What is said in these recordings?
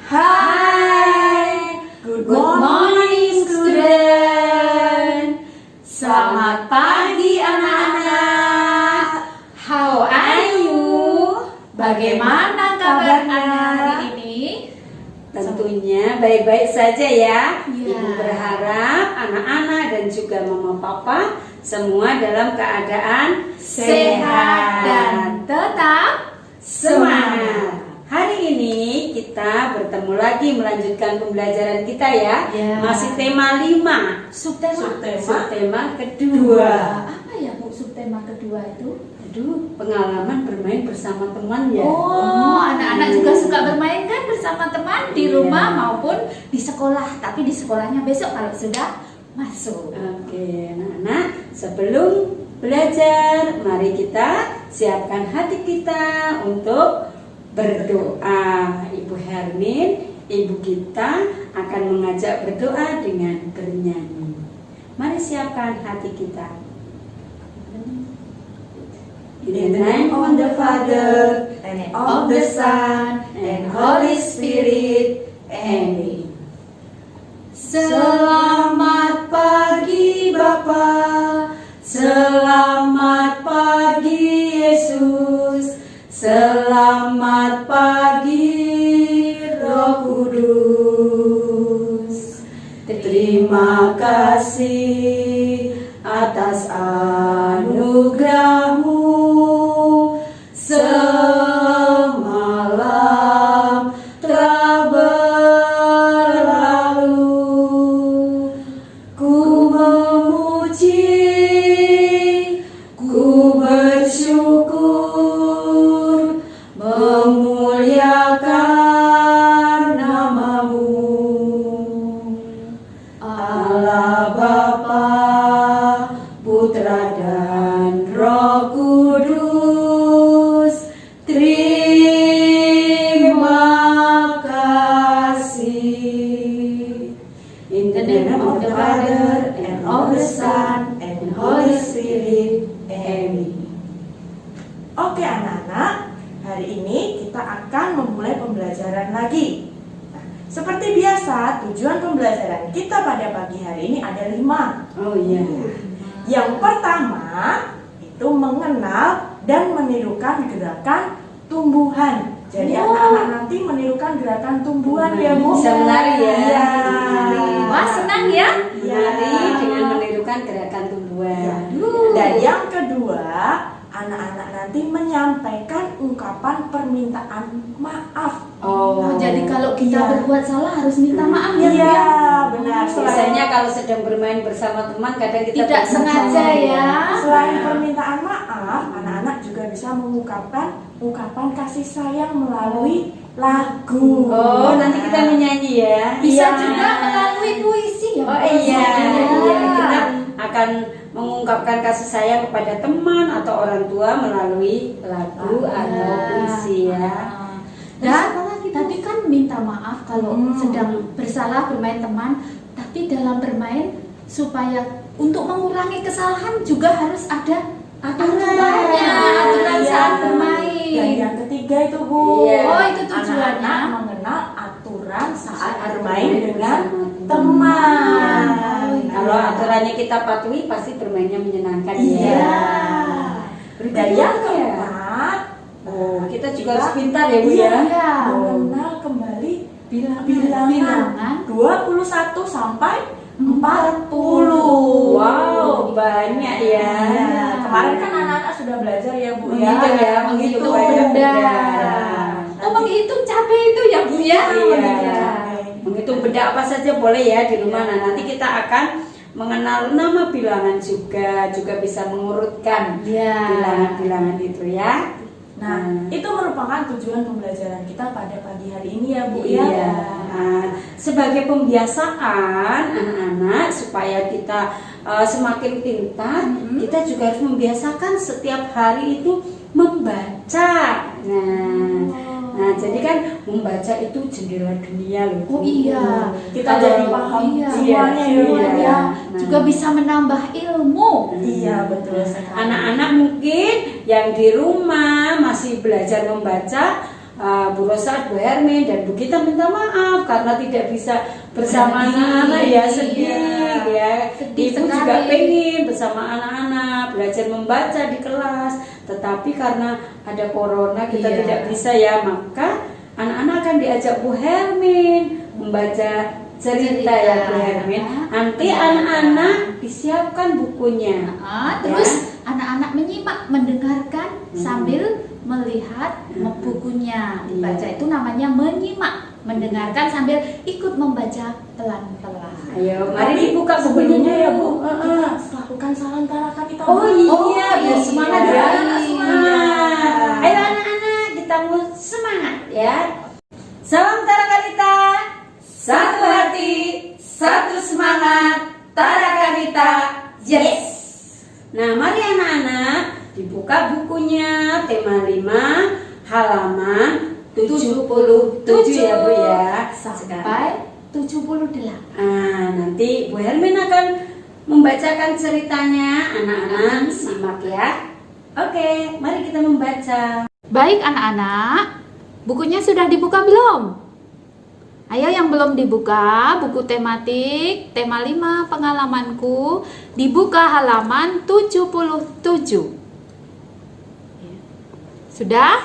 Hai, good morning student. Selamat pagi anak-anak. How are you? Bagaimana kabarnya hari ini? Tentunya baik-baik saja ya. Ya. Ibu berharap anak-anak dan juga mama papa semua dalam keadaan Sehat dan tetap semangat. Hari ini kita bertemu lagi melanjutkan pembelajaran kita ya. Ya. Masih tema 5. Subtema kedua. Apa ya Bu subtema kedua itu? Aduh, pengalaman bermain bersama teman ya. Oh, anak-anak juga suka bermain kan bersama teman di Iya. rumah maupun di sekolah. Tapi di sekolahnya besok kalau sudah masuk. Oke, anak-anak, sebelum belajar, mari kita siapkan hati kita untuk berdoa. Ibu Hermin, ibu kita akan mengajak berdoa dengan bernyanyi. Mari siapkan hati kita. In the name of the Father, and of the Son, and Holy Spirit. Amen. Selamat pagi Bapa, selamat pagi Yesus, selamat pagi Roh Kudus. Terima kasih atas anugerah-Mu semalam telah berlalu. Ku memuji, ku bersyukur, memuliakan nama-Mu. Allah Bapa, Putra dan Roh Kudus, terima kasih. In the name of the Father, and of the Son, and Holy Spirit. Amen. Oke anak-anak, hari ini kita akan memulai pembelajaran lagi. Nah, seperti biasa, tujuan pembelajaran kita pada pagi hari ini ada 5. Oh iya. Yang pertama, itu mengenal dan menirukan gerakan tumbuhan. Jadi anak-anak nanti menirukan gerakan tumbuhan ya Bu. Bisa menari ya. Iya. Wah, senang ya? Menari dengan menirukan gerakan tumbuhan. Dan yang kedua, anak-anak nanti menyampaikan ungkapan permintaan maaf. Oh, Jadi kalau kita Iya. berbuat salah harus minta maaf ya Bu Iya, ya? benar. biasanya kalau sedang bermain bersama teman kadang kita Tidak sengaja ya. Selain permintaan maaf, anak-anak juga bisa mengungkapkan ungkapan kasih sayang melalui lagu. Oh, nanti kita menyanyi ya. Bisa Iya. juga melalui puisi ya. Oh Bu? iya, Iya. kita akan mengungkapkan kasih sayang kepada teman atau orang tua melalui lagu atau puisi ya. Dan tadi kan minta maaf kalau sedang bersalah bermain teman, tapi dalam bermain supaya untuk mengurangi kesalahan juga harus ada aturannya, aturan Iya. saat Dan bermain. yang ketiga itu Bu, Iya. Oh, itu tujuannya. anak-anak mengenal aturan saat Saat bermain bermain dengan bersama teman. Iya. Kalau aturannya kita patuhi pasti bermainnya menyenangkan Iya. ya. Dan yang keempat, Kita juga harus pintar ya Bu Iya. ya. Iya. mengenal kembali Bilangan. bilangan 21 sampai 40. Wow, banyak ya. Iya. Kemarin kan anak-anak sudah belajar ya Bu ya. Menghitung ya, menghitung banyak benda. benda. Oh, menghitung capek itu ya Bu ya? Iya. Menghitung benda apa saja boleh ya di rumah. Nah, nanti kita akan mengenal nama bilangan juga bisa mengurutkan Iya. bilangan-bilangan itu ya. Nah, itu merupakan tujuan pembelajaran kita pada pagi hari ini ya Bu Iya. ya. Nah, sebagai pembiasaan anak-anak supaya kita semakin pintar, kita juga harus membiasakan setiap hari itu membaca. Nah, jadi kan membaca itu jendela dunia loh. Oh iya, Kita jadi paham iya, semuanya ya, Bu, semuanya. ya. Nah. Juga bisa menambah ilmu. Iya, betul sekali. Anak-anak mungkin yang di rumah masih belajar membaca, Bu Rosa, Bu Hermin, dan Bu Gita minta maaf karena tidak bisa bersama anak-anak ya, sedih ya. Sedih Ibu sekali. juga pengen bersama anak-anak belajar membaca di kelas, tetapi karena ada corona kita Iya. tidak bisa ya, maka anak-anak akan diajak Bu Hermin membaca cerita ya Bu Hermin. Nanti Iya. anak-anak disiapkan bukunya. Terus anak-anak menyimak, mendengarkan sambil melihat bukunya dibaca. Itu namanya menyimak, mendengarkan sambil ikut membaca pelan-pelan. Ayo, mari dibuka bukunya sebelumnya ya ya Bu. Bu, kita lakukan salam tarakan kita. Oh iya, Oh, biar semangat iya. ya anak semangat. Ayo anak-anak, kita mau semangat ya. Salam Tara Kalita, satu hati, satu semangat, Tara Kalita, yes. Nah, mari anak-anak dibuka bukunya, tema 5, halaman 77 ya Bu ya. Sampai 78. Nanti Bu Hermin akan membacakan ceritanya, anak-anak simak ya. Oke, mari kita membaca. Baik anak-anak, bukunya sudah dibuka belum? Ayo yang belum dibuka, buku tematik, tema 5 pengalamanku, dibuka halaman 77. Sudah?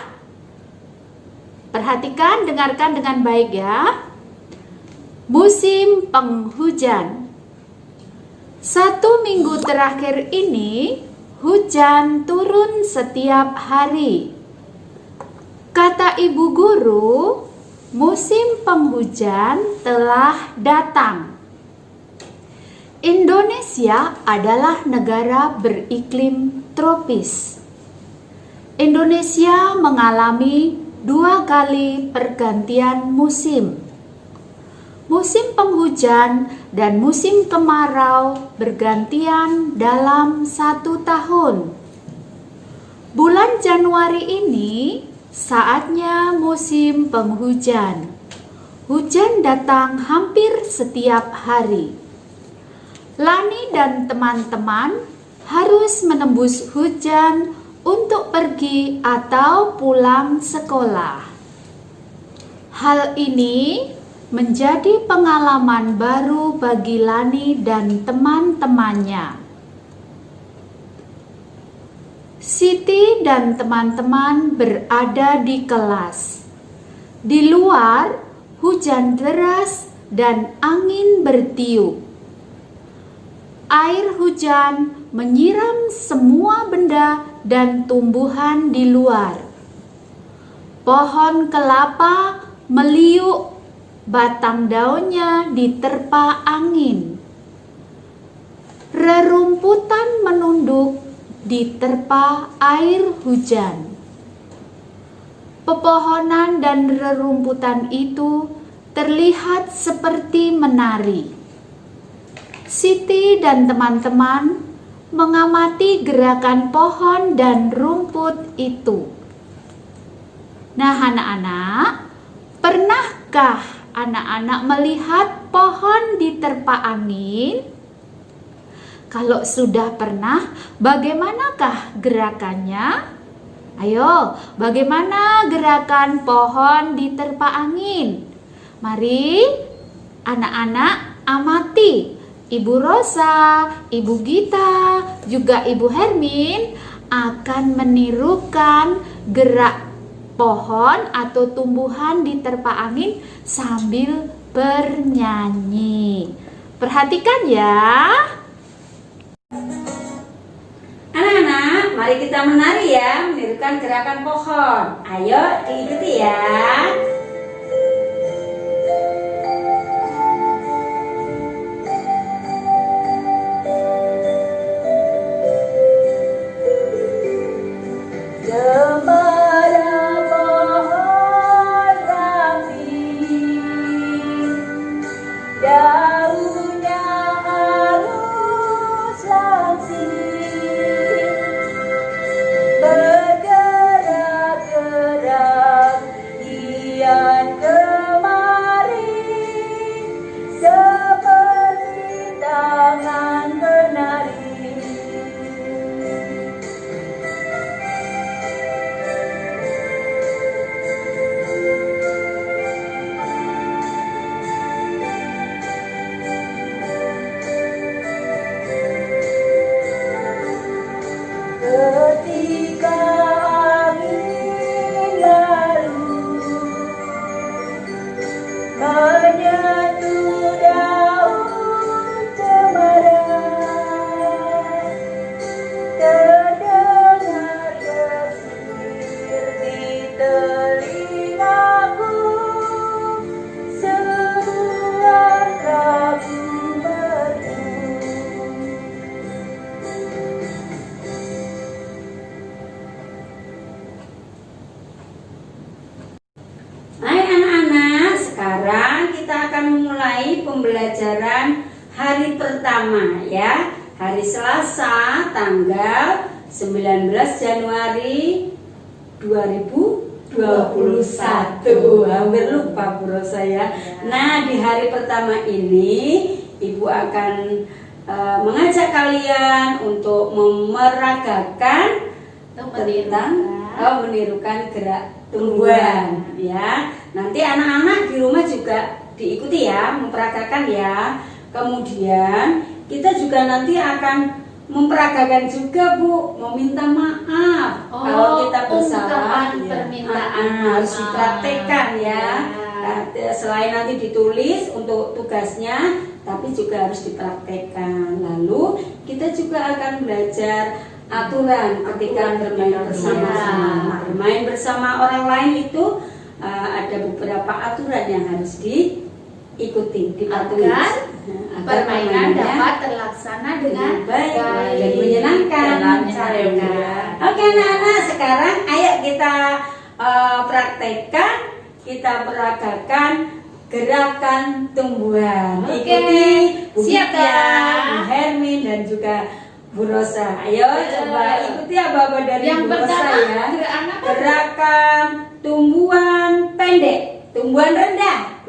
Perhatikan, dengarkan dengan baik ya. Musim penghujan. 1 minggu terakhir ini, hujan turun setiap hari. Kata ibu guru, musim penghujan telah datang. Indonesia adalah negara beriklim tropis. Indonesia mengalami 2 kali pergantian musim. Musim penghujan dan musim kemarau bergantian dalam 1 tahun. Bulan Januari ini saatnya musim penghujan. Hujan datang hampir setiap hari. Lani dan teman-teman harus menembus hujan untuk pergi atau pulang sekolah. Hal ini menjadi pengalaman baru bagi Lani dan teman-temannya. Siti dan teman-teman berada di kelas. Di luar, hujan deras dan angin bertiup. Air hujan menyiram semua benda dan tumbuhan di luar. Pohon kelapa meliuk, batang daunnya diterpa angin. Rerumputan menunduk diterpa air hujan. Pepohonan dan rerumputan itu terlihat seperti menari. Siti dan teman-teman mengamati gerakan pohon dan rumput itu. Nah, anak-anak, pernahkah anak-anak melihat pohon diterpa angin? Kalau sudah pernah, bagaimanakah gerakannya? Ayo, bagaimana gerakan pohon diterpa angin? Mari anak-anak amati. Ibu Rosa, Ibu Gita, juga Ibu Hermin akan menirukan gerak pohon atau tumbuhan diterpa angin sambil bernyanyi. Perhatikan ya. Anak-anak, mari kita menari ya, menirukan gerakan pohon. Ayo diikuti ya. Bergerak-gerak ia Terjatuh daun cemara, terdengar gersir di telingaku, seruan ragu merdu. Hai anak-anak, sekarang kita akan memulai pembelajaran hari pertama ya. Hari Selasa tanggal 19 Januari 2021. Hampir lupa Bu Rosa ya. Nah, di hari pertama ini Ibu akan mengajak kalian untuk memeragakan tentang menirukan gerak tumbuhan ya. Nanti anak-anak di rumah juga diikuti ya, memperagakan ya. Kemudian kita juga nanti akan memperagakan juga Bu, meminta maaf kalau kita bersalah. Harus dipraktekkan ya. Selain nanti ditulis untuk tugasnya, tapi juga harus dipraktekkan. Lalu kita juga akan belajar aturan ketika bermain bersama-sama. Bermain bersama orang lain itu ada beberapa aturan yang harus diikuti, dipatuhi agar permainan dapat terlaksana dengan baik dan menyenangkan. Oke anak-anak, sekarang ayo kita praktekkan, kita peragakan gerakan tumbuhan. Ikuti Bu Gita, Bu Hermin dan juga Bu Rosa. Ayo coba ikuti apa-apa dari yang Bu Rosa ya. Gerakan tumbuhan pendek, tumbuhan rendah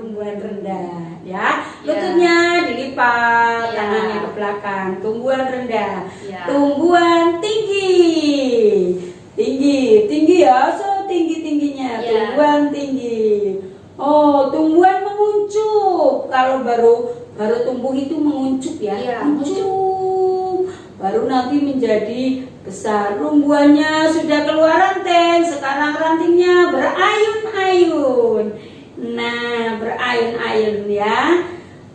ya. Lututnya dilipat, tangannya ke belakang. Tumbuhan rendah. Tumbuhan tinggi ya. So tingginya. Tumbuhan tinggi. Oh, tumbuhan menguncup. Kalau baru tumbuh itu menguncup ya. Menguncup. Baru nanti menjadi besar. Rumbuannya sudah keluar ranting, sekarang rantingnya berayun-ayun. Nah, berayun-ayun ya.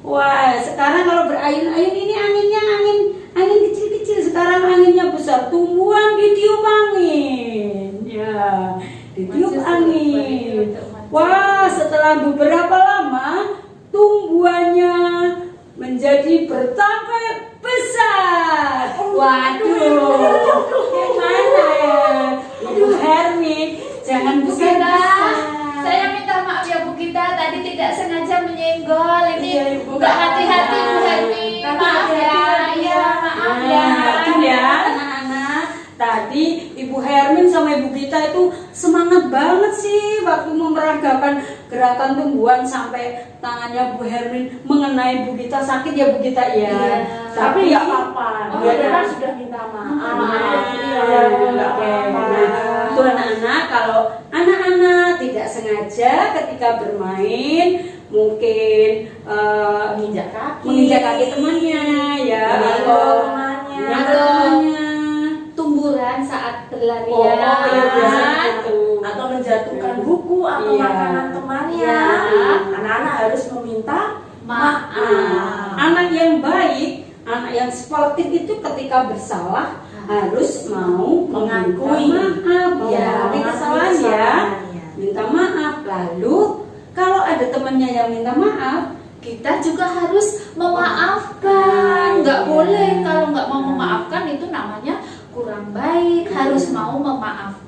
Wah, sekarang kalau berayun-ayun ini anginnya angin kecil-kecil. Sekarang anginnya besar. Tumbuhan ditiup angin. Ya, ditiup angin. Wah, setelah beberapa lama tumbuhannya menjadi bertambah besar. Waduh, gimana ya Ibu Hermi? Jangan besar. Saya minta maaf ya Bu Gita, tadi tidak sengaja menyenggol. Ini bukan hati-hati Bu Hermi. Maaf ya. Maaf ya. Anak-anak, tadi Ibu Hermin sama Ibu Gita itu semangat banget sih waktu memeragakan gerakan tumbuhan sampai tangannya Bu Hermin mengenai Bu Gita. Sakit ya Bu Gita ya. Tapi nggak apa-apa. Dia kan sudah minta maaf. Itu anak-anak, kalau anak-anak tidak sengaja ketika bermain mungkin menginjak kaki temannya ya, atau tumburan saat berlarian. Atau menjatuhkan buku atau makanan temannya. Anak-anak harus meminta maaf. Anak yang baik, anak yang sportif itu ketika bersalah harus mau mengakui maaf, mengakui kesalahan ya, minta maaf. Lalu kalau ada temannya yang minta maaf, kita juga harus memaafkan. Nggak boleh kalau nggak mau memaafkan, itu namanya kurang baik. Harus mau memaafkan.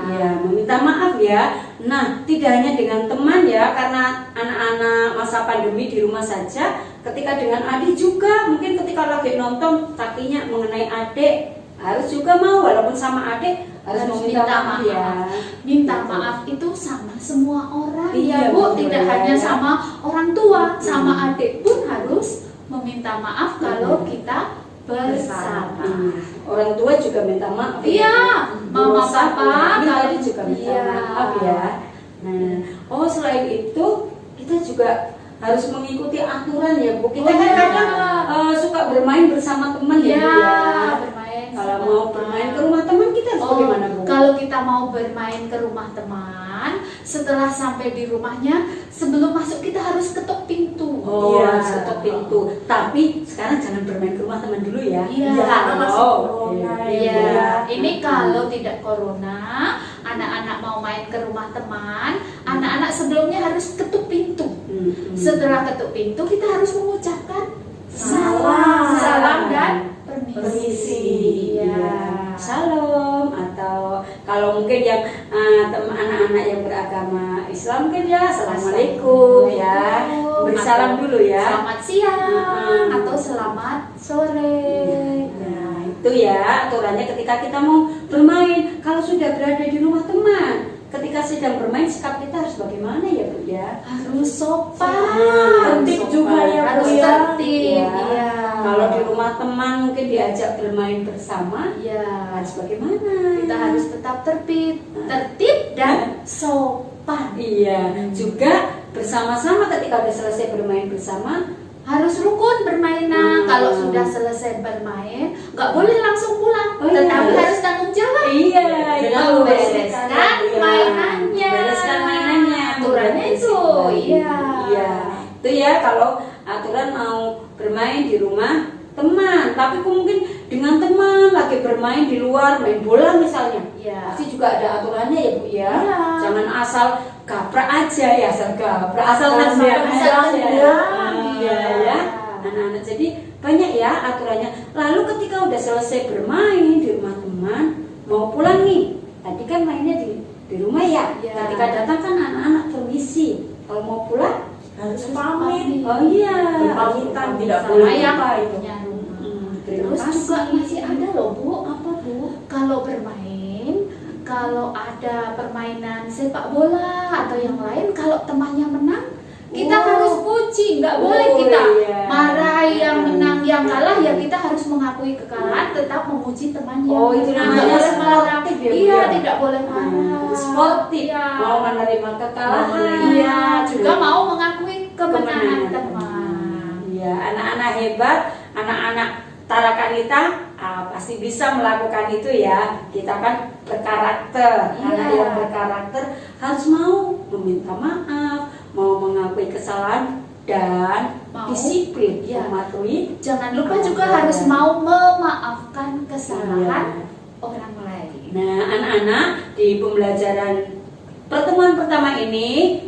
Ya, meminta maaf ya. Nah, tidak hanya dengan teman ya, karena anak-anak masa pandemi di rumah saja. Ketika dengan adik juga, mungkin ketika lagi nonton kakinya mengenai adik, harus juga mau, walaupun sama adik harus meminta maaf ya. Minta maaf itu sama semua orang ya Bu, tidak hanya sama orang tua, sama adik pun harus meminta maaf kalau kita bersama. Orang tua juga minta maaf. Iya, mama papa kalau juga minta maaf ya. Nah, selain itu kita juga harus mengikuti aturan ya Bu. Kita kan kadang suka bermain bersama teman ya Bu ya. Kalau mau bermain ke rumah teman kita harus bagaimana Bu? Kalau kita mau bermain ke rumah teman, setelah sampai di rumahnya, sebelum masuk kita harus ketuk pintu Oh, Iya. harus ketuk pintu. Tapi sekarang jangan bermain ke rumah teman dulu ya. Iya. Karena masih Oh, corona ya, Iya, Bu ya. ini kalau tidak corona, anak-anak mau main ke rumah teman, anak-anak sebelumnya harus ketuk pintu. Setelah ketuk pintu, kita harus mengucapkan Salam. salam dan Permisi. permisi. Iya. Shalom, atau kalau mungkin yang anak-anak yang beragama Islam mungkin ya Assalamualaikum ya, bersalam dulu ya. Selamat siang Mm-mm. atau selamat sore. Nah itu ya aturannya ketika kita mau bermain. Kalau sudah berada di rumah teman, ketika sedang bermain sikap kita harus bagaimana ya Bu ya? Harus sopan. Tertib juga ya, Bu Harus ya. tertib. Ya. Iya. Kalau di rumah teman mungkin diajak bermain bersama, Iya. harus bagaimana? Kita harus tetap tertib dan sopan. Iya, juga bersama-sama ketika udah selesai bermain bersama. Harus rukun bermainnya. Hmm. Kalau sudah selesai bermain, nggak boleh langsung pulang. Oh, iya. Tetapi harus tanggung jawab. Iya, Membereskan mainannya. Bereskan mainannya. Aturannya itu. Iya. Iya. Itu ya kalau aturan mau bermain di rumah teman, tapi mungkin dengan teman lagi bermain di luar, main bola misalnya. Iya. Pasti juga ada aturannya ya Bu ya. Iya. Jangan asal gaprak aja ya, asal gaprak, asal Asal nendang nendang, aja. iya. Iya ya. Anak-anak jadi banyak ya aturannya. Lalu ketika udah selesai bermain di rumah teman, mau pulang nih. Tadi kan mainnya di rumah ya. Iya. Ketika datang kan anak-anak permisi. Kalau mau pulang, Harus pamit. oh iya. Berpamitan, tidak Sama boleh yang lupa itu. punya rumah. Terima Terus kasih. juga masih ada loh Bu. Apa Bu? Kalau bermain, kalau ada permainan sepak bola atau yang lain, kalau temannya menang, kita Oh. harus puji, nggak boleh Oh, kita iya. marahi yang menang, yang kalah ya kita harus mengakui kekalahan, tetap memuji teman yang Oh, itu menang. namanya Nggak boleh marah. sportif ya, Bu, Iya, ya? tidak boleh marah. Sportif, Iya. mau menerima kekalahan. Iya, juga mau mengakui kemenangan Kemenangan. teman. Iya, anak-anak hebat, anak-anak Tarakanita pasti bisa melakukan itu ya. Kita kan berkarakter, Iya. anak yang berkarakter harus mau meminta maaf, mau mengakui kesalahan dan Mau. disiplin, Iya. mematuhi. Jangan lupa juga Iya. harus mau memaafkan kesalahan Iya. orang lain. Nah, anak-anak di pembelajaran pertemuan pertama ini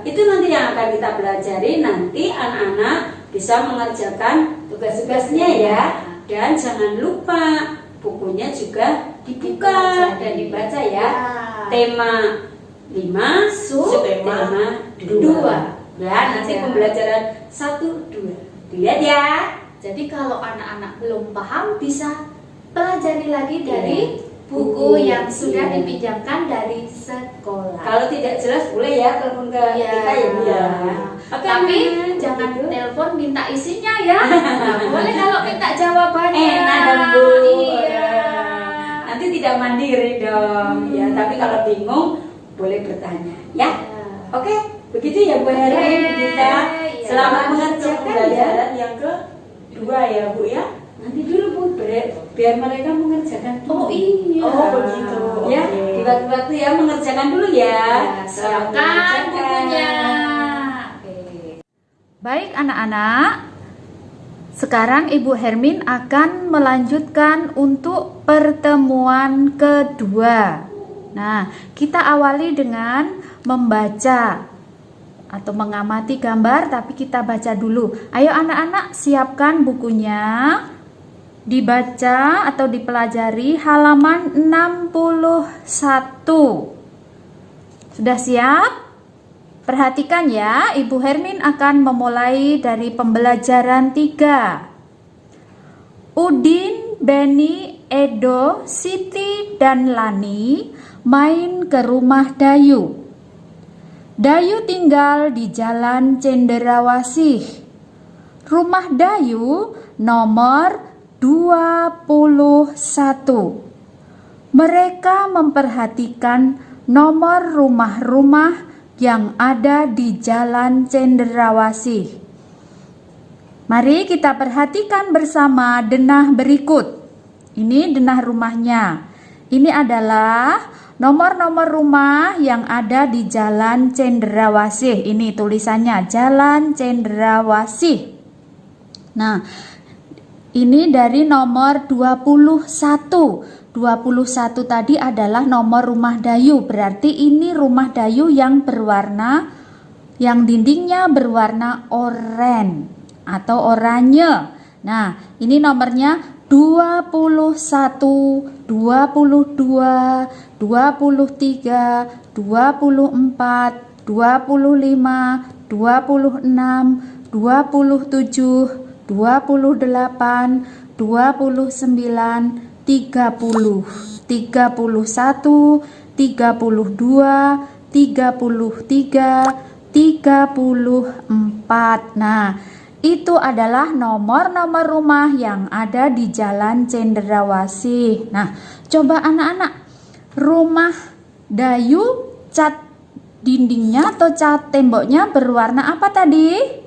itu nanti yang akan kita pelajari. Nanti anak-anak bisa mengerjakan tugas-tugasnya ya. Dan jangan lupa bukunya juga dibuka dan dibaca ya. Tema 5, Subtema tema 2. Ya, nanti pembelajaran 1, 2. Dilihat ya. Jadi kalau anak-anak belum paham bisa pelajari lagi dari Buku. buku yang sudah Iya. dipinjamkan dari sekolah. Kalau tidak jelas boleh ya telepon ke Iya. kita ya Bu ya. Oke, Tapi anak-anak, jangan begitu. telepon minta isinya ya. Nggak boleh kalau minta jawabannya. Enak dong Bu. Iya. Nanti tidak mandiri dong. Ya, tapi kalau bingung boleh bertanya ya. Iya. Oke, begitu ya Bu Hera Oke, kita. iya. Selamat Lanjut ke mengerjakan ya. pembelajaran yang kedua ya Bu ya. Nanti dulu Bu, biar mereka mengerjakan dulu. Oh iya. Oh begitu. Ya, Oke. di waktu-waktu ya mengerjakan dulu ya. Ya, Selamat siapkan mengerjakan. bukunya. Baik anak-anak, sekarang Ibu Hermin akan melanjutkan untuk pertemuan kedua. Nah, kita awali dengan membaca atau mengamati gambar, tapi kita baca dulu. Ayo anak-anak, siapkan bukunya. Dibaca atau dipelajari halaman 61. Sudah siap? Perhatikan ya, Ibu Hermin akan memulai dari pembelajaran 3. Udin, Beni, Edo, Siti, dan Lani main ke rumah Dayu. Dayu tinggal di Jalan Cenderawasih. Rumah Dayu nomor 21. Mereka memperhatikan nomor rumah-rumah yang ada di Jalan Cenderawasih. Mari kita perhatikan bersama denah berikut. Ini denah rumahnya. Ini adalah nomor-nomor rumah yang ada di Jalan Cendrawasih. Ini tulisannya Jalan Cendrawasih. Nah, ini dari nomor 21. 21 tadi adalah nomor rumah Dayu. Berarti ini rumah Dayu yang dindingnya berwarna oranye atau oranye. Nah, ini nomornya 21, 22, 23, 24, 25, 26, 27, 28, 29, 30, 31, 32, 33, 34. Nah, itu adalah nomor-nomor rumah yang ada di Jalan Cendrawasih. Nah, coba anak-anak, rumah Dayu cat dindingnya atau cat temboknya berwarna apa tadi?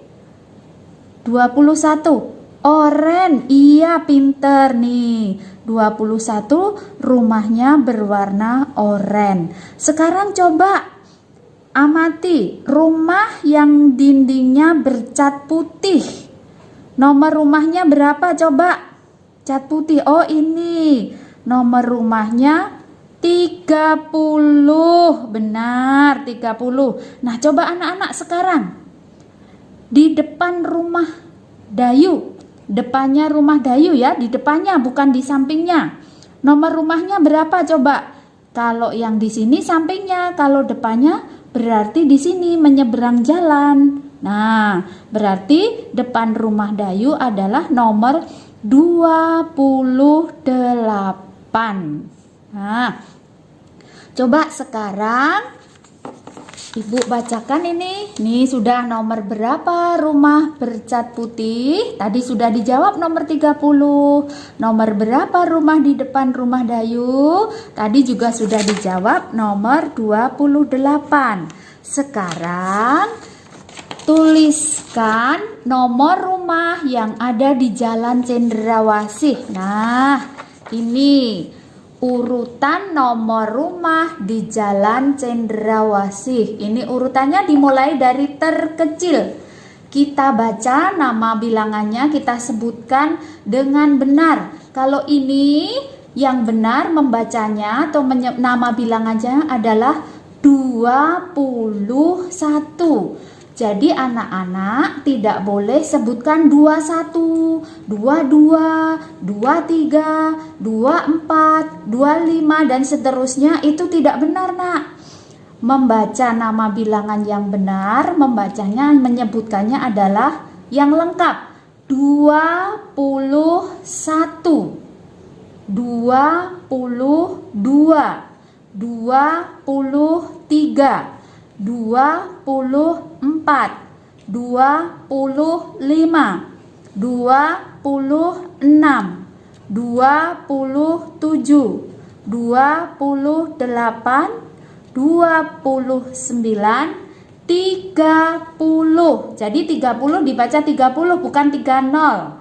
21. Oranye. Iya, pinter nih. 21 rumahnya berwarna oranye. Sekarang coba amati rumah yang dindingnya bercat putih. Nomor rumahnya berapa coba? Cat putih. Oh, ini. Nomor rumahnya 30. Benar, 30. Nah, coba anak-anak sekarang. Di depan rumah Dayu. Depannya rumah Dayu ya, di depannya bukan di sampingnya. Nomor rumahnya berapa coba? Kalau yang di sini sampingnya, kalau depannya berarti di sini menyeberang jalan. Nah, berarti depan rumah Dayu adalah nomor 28. Nah, coba sekarang Ibu bacakan ini. Nih sudah nomor berapa rumah bercat putih? Tadi sudah dijawab nomor 30. Nomor berapa rumah di depan rumah Dayu? Tadi juga sudah dijawab nomor 28. Sekarang tuliskan nomor rumah yang ada di Jalan Cendrawasih. Nah, ini urutan nomor rumah di Jalan Cendrawasih. Ini urutannya dimulai dari terkecil. Kita baca nama bilangannya, kita sebutkan dengan benar. Kalau ini yang benar membacanya atau nama bilangannya adalah 21. Jadi anak-anak tidak boleh sebutkan 21, 22, 23, 24, 25 dan seterusnya. Itu tidak benar, Nak. Membaca nama bilangan yang benar, membacanya, menyebutkannya adalah yang lengkap. 21, 22, 23, 24, 25, 26, 27, 28, 29, 30. Jadi 30 dibaca 30 bukan 30.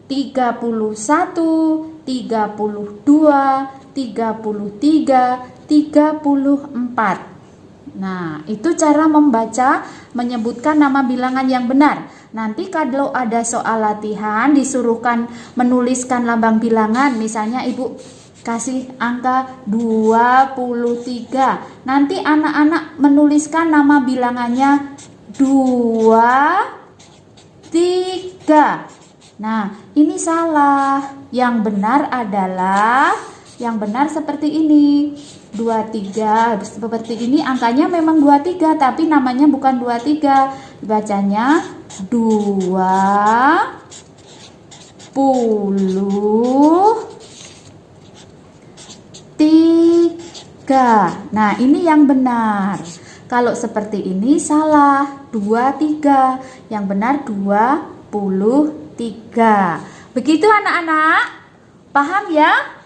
31, 32, 33, 34. Nah, itu cara membaca, menyebutkan nama bilangan yang benar. Nanti kalau ada soal latihan, disuruhkan menuliskan lambang bilangan. Misalnya Ibu kasih angka 23. Nanti anak-anak menuliskan nama bilangannya 23. Nah, ini salah. Yang benar adalah, yang benar seperti ini. 23 seperti ini, angkanya memang 23 tapi namanya bukan 23, bacanya 23. Nah, ini yang benar. Kalau seperti ini salah, 23. Yang benar 23. Begitu anak-anak? Paham ya?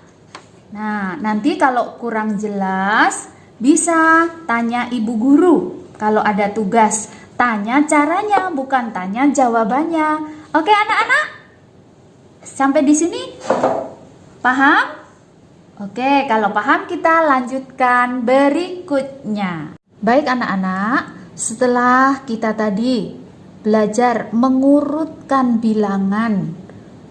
Nah, nanti kalau kurang jelas bisa tanya ibu guru. Kalau ada tugas, tanya caranya, bukan tanya jawabannya. Oke anak-anak? Sampai di sini? Paham? Oke, kalau paham kita lanjutkan berikutnya. Baik anak-anak, setelah kita tadi belajar mengurutkan bilangan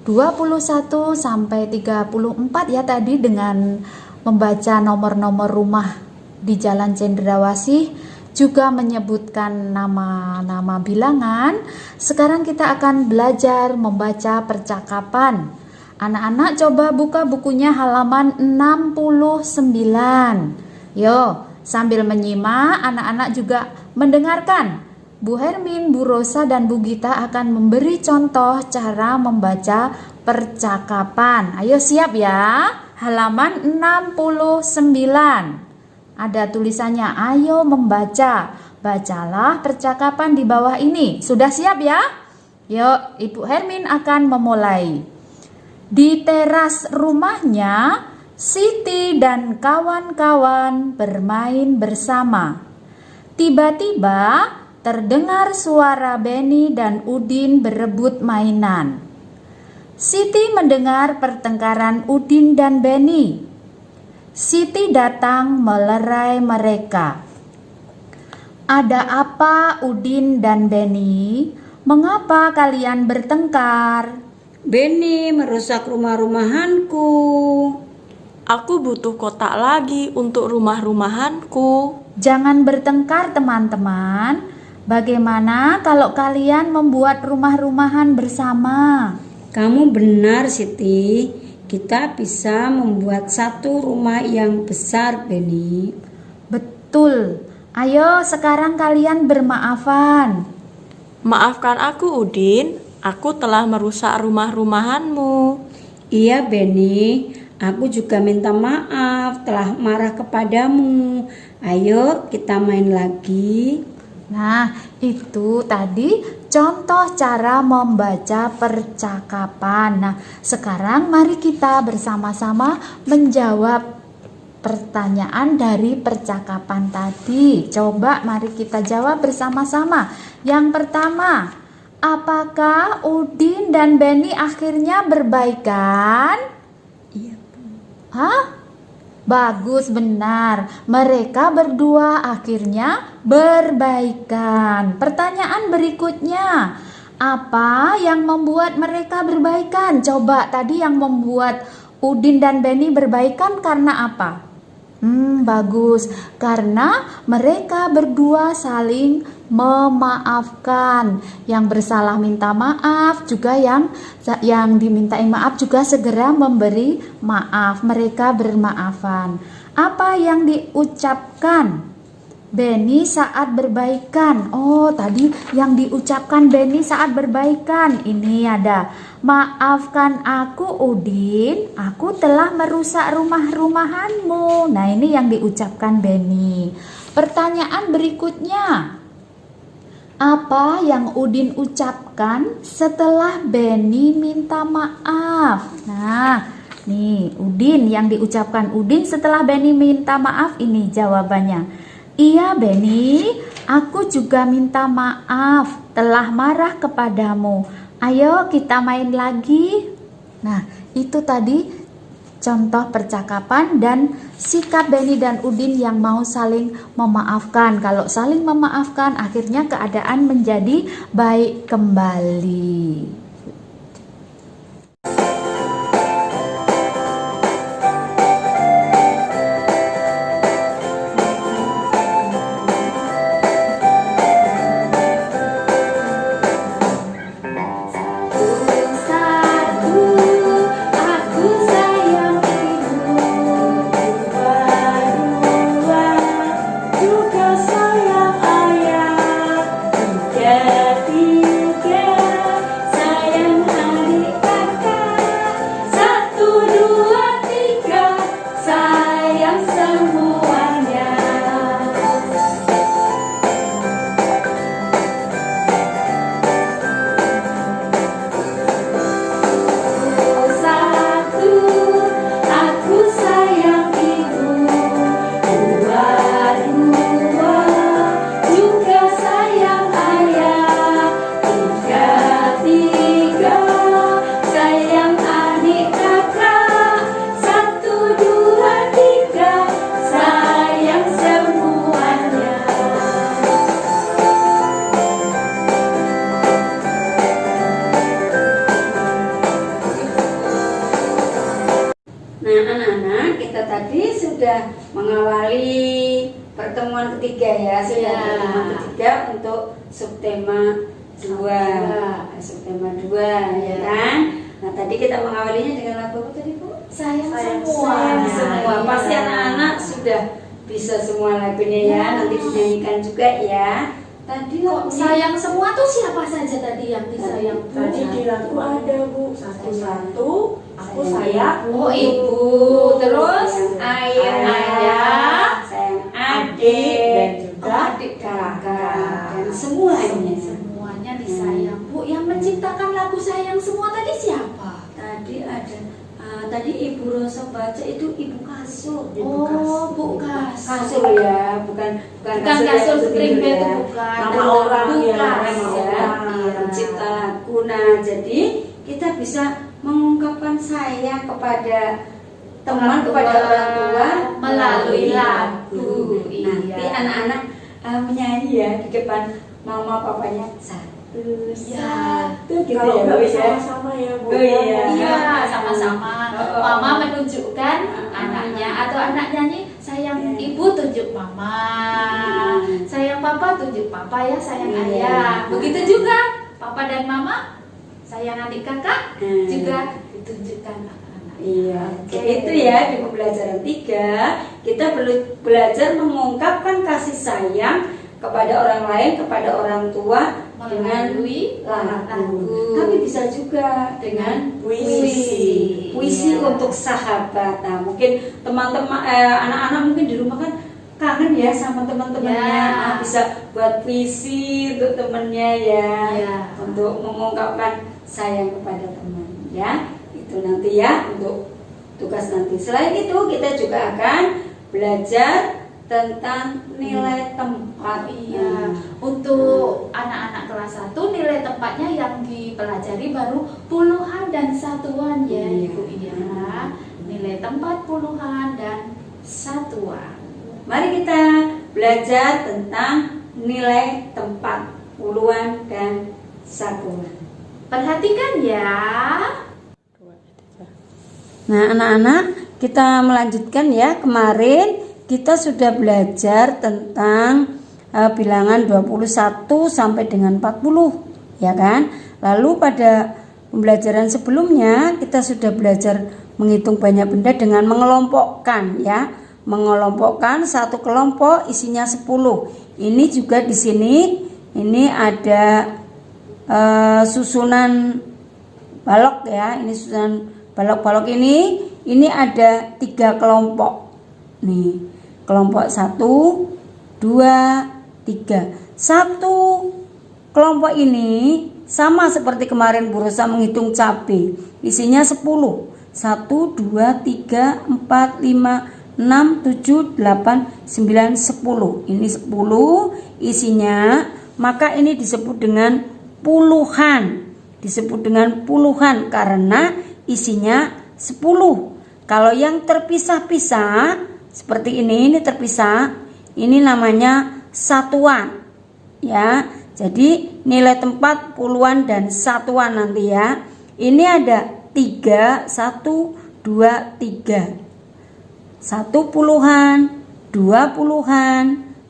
21 sampai 34 ya tadi dengan membaca nomor-nomor rumah di Jalan Cendrawasih, juga menyebutkan nama-nama bilangan. Sekarang kita akan belajar membaca percakapan. Anak-anak coba buka bukunya halaman 69. Yo, sambil menyimak, anak-anak juga mendengarkan. Bu Hermin, Bu Rosa, dan Bu Gita akan memberi contoh cara membaca percakapan. Ayo siap ya. Halaman 69. Ada tulisannya, ayo membaca. Bacalah percakapan di bawah ini. Sudah siap ya? Yuk, Ibu Hermin akan memulai. Di teras rumahnya, Siti dan kawan-kawan bermain bersama. Tiba-tiba terdengar suara Beni dan Udin berebut mainan. Siti mendengar pertengkaran Udin dan Beni. Siti datang melerai mereka. Ada apa, Udin dan Beni? Mengapa kalian bertengkar? Beni merusak rumah-rumahanku. Aku butuh kotak lagi untuk rumah-rumahanku. Jangan bertengkar teman-teman. Bagaimana kalau kalian membuat rumah-rumahan bersama? Kamu benar, Siti. Kita bisa membuat satu rumah yang besar, Beni. Betul. Ayo sekarang kalian bermaafan. Maafkan aku, Udin. Aku telah merusak rumah-rumahanmu. Iya, Beni. Aku juga minta maaf telah marah kepadamu. Ayo kita main lagi. Nah, itu tadi contoh cara membaca percakapan. Nah, sekarang mari kita bersama-sama menjawab pertanyaan dari percakapan tadi. Coba mari kita jawab bersama-sama. Yang pertama, apakah Udin dan Beni akhirnya berbaikan? Iya. Hah? Bagus, benar. Mereka berdua akhirnya berbaikan. Pertanyaan berikutnya, apa yang membuat mereka berbaikan? Coba tadi yang membuat Udin dan Beni berbaikan karena apa? Bagus. Karena mereka berdua saling memaafkan. Yang bersalah minta maaf, juga yang dimintai maaf juga segera memberi maaf. Mereka bermaafan. Apa yang diucapkan Beni saat berbaikan? Oh, tadi yang diucapkan Beni saat berbaikan. Ini ada, maafkan aku Udin, aku telah merusak rumah-rumahanmu. Nah, ini yang diucapkan Beni. Pertanyaan berikutnya, apa yang Udin ucapkan setelah Beni minta maaf? Nah, nih Udin, yang diucapkan Udin setelah Beni minta maaf, ini jawabannya. Iya Beni, aku juga minta maaf telah marah kepadamu. Ayo kita main lagi. Nah, itu tadi contoh percakapan dan sikap Beni dan Udin yang mau saling memaafkan. Kalau saling memaafkan, akhirnya keadaan menjadi baik kembali. Sayang ayah, tiga, tadi sudah mengawali pertemuan ketiga ya, sudah Iya. pertemuan ketiga untuk subtema 2. Subtema 2 ya kan. Nah, tadi kita mengawalinya dengan lagu apa tadi, Bu? Sayang Sayang semua. Sayang semua. Iya. Pasti anak-anak sudah bisa semua lagunya ya. Ya. Nanti dinyanyikan juga ya. Tadi Kok lagunya sayang semua tuh siapa saja tadi yang disayang? Tadi di lagu ada Bu, satu-satu aku sayang. Oh, ibu. Terus ayah, sayang adik, dan juga adik kakak, dan semuanya. semuanya disayang. Bu, yang menciptakan lagu sayang semua tadi siapa? Tadi ada tadi Ibu Rosa baca itu Ibu Kasur. Oh, Bu Kasur. Kasur ya, bukan Bukan yang kasur untuk spring tidur bed ya. itu bukan. Nama orang Bu ya, Orang Kasur. ya, Iya. pencipta lagu. Nah, jadi kita bisa mengungkapkan sayang kepada teman, Orang tua kepada orang tua melalui lagu. Nanti Iya. anak-anak menyanyi ya di depan mama papanya satu satu gitu Kalau ya, nggak Bu, ya. sama-sama ya Bu. Oh, iya. Iya, sama-sama. Oh. Mama menunjukkan Oh. anaknya atau anak nyanyi sayang Iya. ibu tunjuk mama, sayang papa tunjuk papa ya, sayang Iya. ayah. Begitu juga papa dan mama sayang adik kakak Hmm. juga ditunjukkan anak-anak. Iya, Oke. itu ya di pembelajaran 3 kita perlu belajar mengungkapkan kasih sayang kepada orang lain, kepada orang tua dengan Melalui lagu. lagu. Tapi bisa juga dengan puisi. puisi Iya. untuk sahabat. Nah, mungkin teman-teman anak-anak mungkin di rumah kan kangen ya sama teman-temannya. Ya. Ah, bisa buat puisi untuk temannya ya. Ya. Untuk mengungkapkan sayang kepada teman ya. Itu nanti ya untuk tugas nanti. Selain itu kita juga akan belajar tentang nilai tempat. Iya, untuk anak-anak kelas 1 nilai tempatnya yang dipelajari baru puluhan dan satuan ya Iya. Ibu ya. Nilai tempat puluhan dan satuan. Mari kita belajar tentang nilai tempat puluhan dan satuan. Perhatikan ya. Nah, anak-anak, kita melanjutkan ya. Kemarin kita sudah belajar tentang bilangan 21 sampai dengan 40, ya kan? Lalu pada pembelajaran sebelumnya kita sudah belajar menghitung banyak benda dengan mengelompokkan ya. Mengelompokkan satu kelompok isinya 10. Ini juga di sini ini ada susunan balok ya. Ini susunan balok-balok ini ada 3 kelompok. Nih, kelompok 1, 2, 3. Satu kelompok ini sama seperti kemarin Bu Rosa menghitung cabai. Isinya 10. 1, 2, 3, 4, 5, 6, 7, 8, 9, 10. Ini 10 isinya, maka ini disebut dengan puluhan. Disebut dengan puluhan karena isinya 10. Kalau yang terpisah-pisah seperti ini terpisah, ini namanya satuan. Ya. Jadi nilai tempat puluhan dan satuan nanti ya. Ini ada 3, 1, 2, 3. 1 puluhan, 2 puluhan,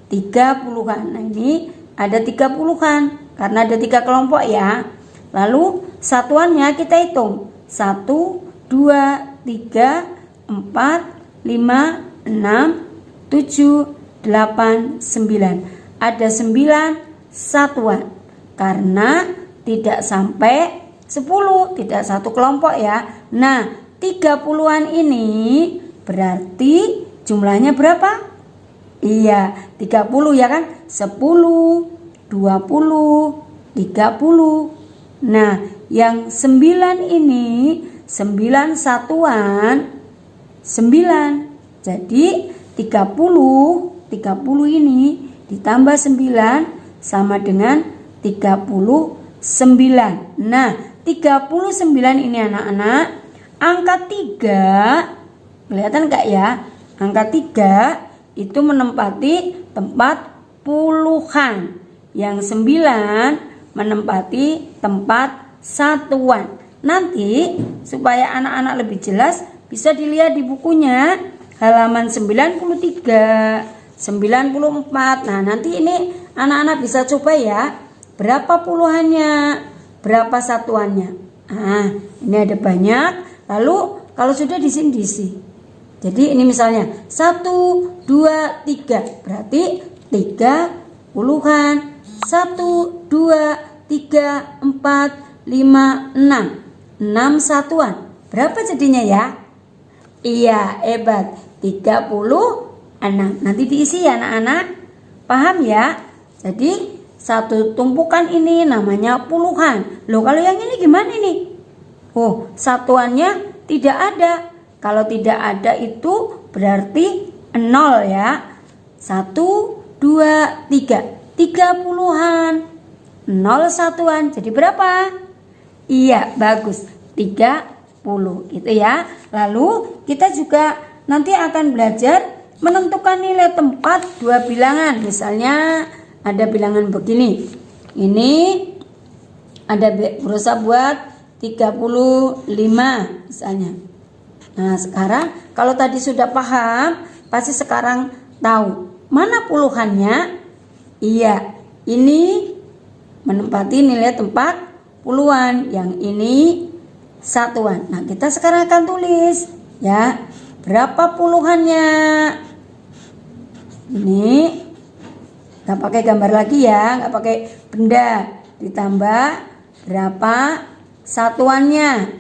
3 puluhan. Nah, ini ada 3 puluhan karena ada 3 kelompok ya. Lalu satuannya kita hitung. 1, 2, 3, 4, 5, 6, 7, 8, 9. Ada 9 satuan. Karena tidak sampai 10, tidak satu kelompok ya. Nah, 30-an ini berarti jumlahnya berapa? Iya, 30 ya kan? 10, 20, 30. Nah, yang 9 ini 9 satuan 9. Jadi 30 ini ditambah 9 sama dengan 39. Nah, 39 ini anak-anak, angka 3 kelihatan enggak ya? Angka 3 itu menempati tempat puluhan. Yang 9 menempati tempat satuan. Nanti supaya anak-anak lebih jelas bisa dilihat di bukunya halaman 93, 94. Nah, nanti ini anak-anak bisa coba ya. Berapa puluhannya? Berapa satuannya? Nah, ini ada banyak. Lalu kalau sudah di sini diisi. Jadi ini misalnya 1, 2, 3. Berarti 3 puluhan. 1, 2, 3, 4, 5, 6. 6 satuan. Berapa jadinya ya? Iya, hebat. 36. Nanti diisi ya anak-anak. Paham ya? Jadi satu tumpukan ini namanya puluhan. Loh, kalau yang ini gimana nih? Oh, satuannya tidak ada. Kalau tidak ada itu berarti 0 ya. 1, 2, 3. 3 puluhan. 0 satuan. Jadi berapa? Iya, bagus. 30 gitu ya. Lalu kita juga nanti akan belajar menentukan nilai tempat dua bilangan. Misalnya ada bilangan begini. Ini ada berusaha buat 35 misalnya. Nah, sekarang kalau tadi sudah paham, pasti sekarang tahu mana puluhannya. Iya, ini menempati nilai tempat puluhan, yang ini satuan. Nah, kita sekarang akan tulis ya, berapa puluhannya. Ini nggak pakai gambar lagi ya, nggak pakai benda, ditambah berapa satuannya.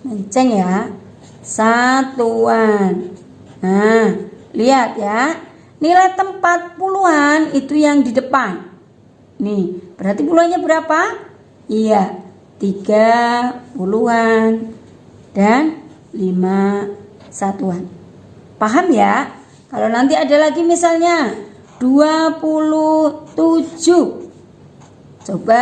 Menceng ya, satuan. Nah, lihat ya, nilai tempat puluhan itu yang di depan. Nih, berarti puluhannya berapa? Iya, 3 puluhan dan 5 satuan. Paham ya? Kalau nanti ada lagi misalnya 27. Coba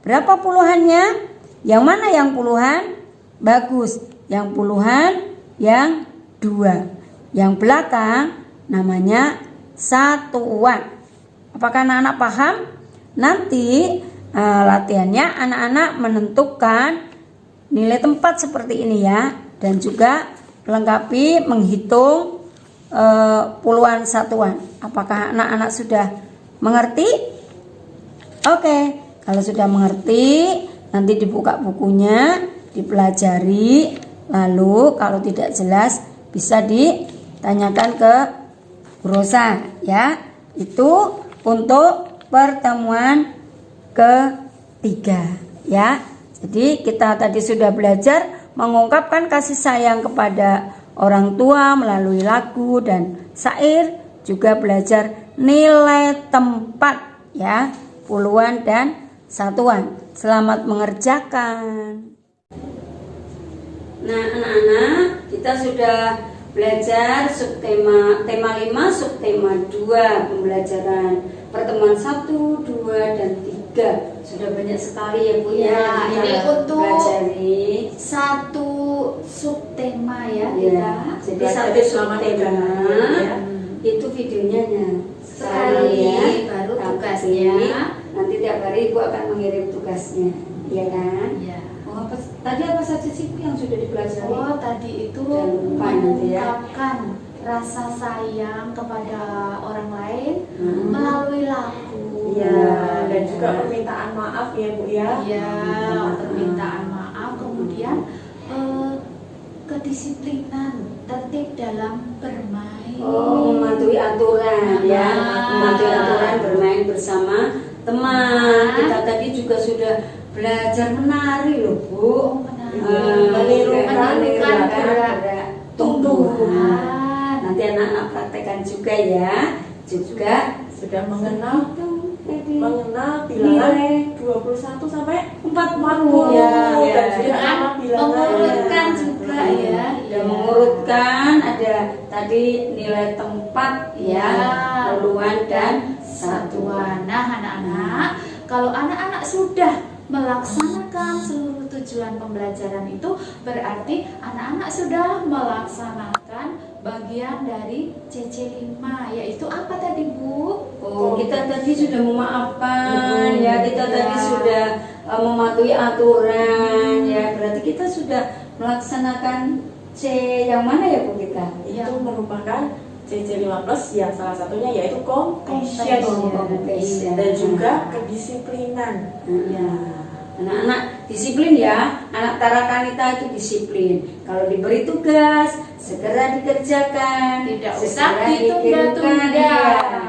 berapa puluhannya? Yang mana yang puluhan? Bagus. Yang puluhan yang 2. Yang belakang namanya satuan. Apakah anak-anak paham? Nanti latihannya anak-anak menentukan nilai tempat seperti ini ya, dan juga melengkapi menghitung puluhan satuan. Apakah anak-anak sudah mengerti? Oke, kalau sudah mengerti, nanti dibuka bukunya, dipelajari, lalu kalau tidak jelas bisa ditanyakan ke Bu Rosa ya. Itu untuk pertemuan ketiga ya. Jadi kita tadi sudah belajar mengungkapkan kasih sayang kepada orang tua melalui lagu dan syair, juga belajar nilai tempat ya, puluhan dan satuan. Selamat mengerjakan. Nah, anak-anak, kita sudah belajar subtema tema 5, subtema 2 pembelajaran pertemuan 1, 2 dan 3. Sudah banyak sekali ya Bu Ya, ini untuk pelajari satu subtema ya, ya. Jadi satu subtema itu videonya sekali ya, baru tapi tugasnya. nanti tiap hari Ibu akan mengirim tugasnya, ya kan? Ya. Oh, tadi apa saja sih Bu yang sudah dipelajari? Oh, tadi itu Jangan lupa nanti ya. mengungkapkan rasa sayang kepada orang lain melalui lagu. Iya, dan juga permintaan maaf ya Bu ya. Iya, permintaan maaf, kemudian kedisiplinan, tertib dalam bermain. Oh, mematuhi aturan ya, mematuhi aturan bermain bersama teman. Kita tadi juga sudah belajar menari loh Bu. Menirukan gerak tumbuhan. Nanti anak-anak praktekkan juga ya. Juga Sudah mengenal bilangan 21 sampai 40 ya, ya. dan juga nama bilangan. Mengurutkan juga ya. Dan mengurutkan ada tadi nilai tempat ya, puluhan dan satuan. Nah, anak-anak, kalau anak-anak sudah melaksanakan seluruh tujuan pembelajaran itu, berarti anak-anak sudah melaksanakan bagian dari CC5, yaitu apa tadi Bu? Oh, kita tadi sudah memaafkan ya, kita tadi sudah mematuhi aturan ya, berarti kita sudah melaksanakan C yang mana ya Bu kita? Itu merupakan CC5+ yang salah satunya yaitu compassion Compassion. dan juga kedisiplinan. Ya. Anak-anak disiplin ya. Anak Tarakanita itu disiplin. Kalau diberi tugas segera dikerjakan. Tidak usah segera ditunda-tunda. dikirimkan, ya.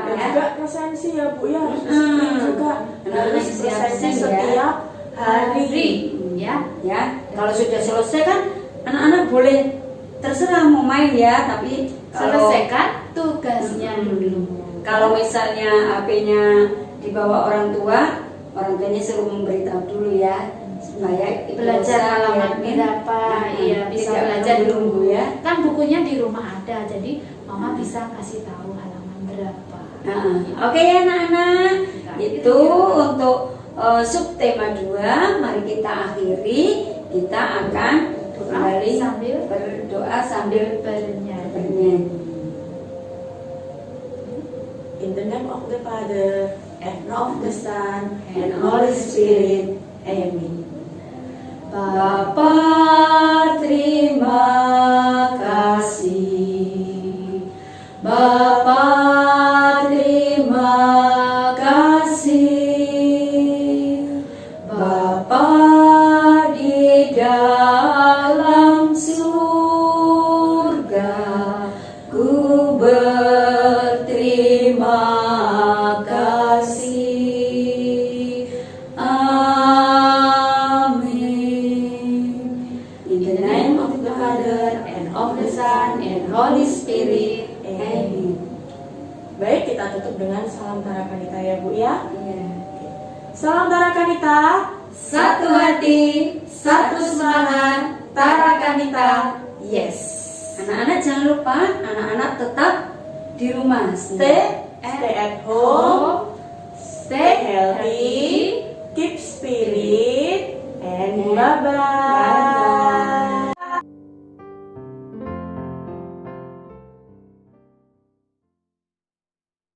Dan juga presensi ya Bu ya, harus disiplin juga. Harus presensi setiap hari. Ya. Ya, kalau sudah selesai kan anak-anak boleh terserah mau main ya, tapi kalau Selesaikan tugasnya dulu. kalau misalnya HP-nya dibawa orang tuanya suruh memberitahu dulu ya supaya itu Belajar bisa halaman diadmin. berapa, iya bisa Tidak belajar di menunggu rumah ya. Kan bukunya di rumah ada, jadi mama bisa kasih tahu halaman berapa. Oke ya anak-anak, Kita itu akhiri ya. untuk subtema 2. Mari kita akhiri. Kita akan kembali sambil berdoa sambil bernyanyi. bernyanyi. In the name of the Father, and of the Son, and Holy Spirit. Amen. Bapa, terima kasih. Bapa, terima kasih. Bapa di dalam surga, ku berterima kasih. Amin. In the name of the Father and of the Son and Holy Spirit. Amen. Baik, kita tutup dengan salam Tarakanita ya Bu ya. Ya. Salam Tarakanita. Satu hati, satu semangat, Tarakanita. Yes. Anak-anak jangan lupa, anak-anak tetap di rumah. Stay Stay at home, Stay healthy, keep spirit, and bye-bye.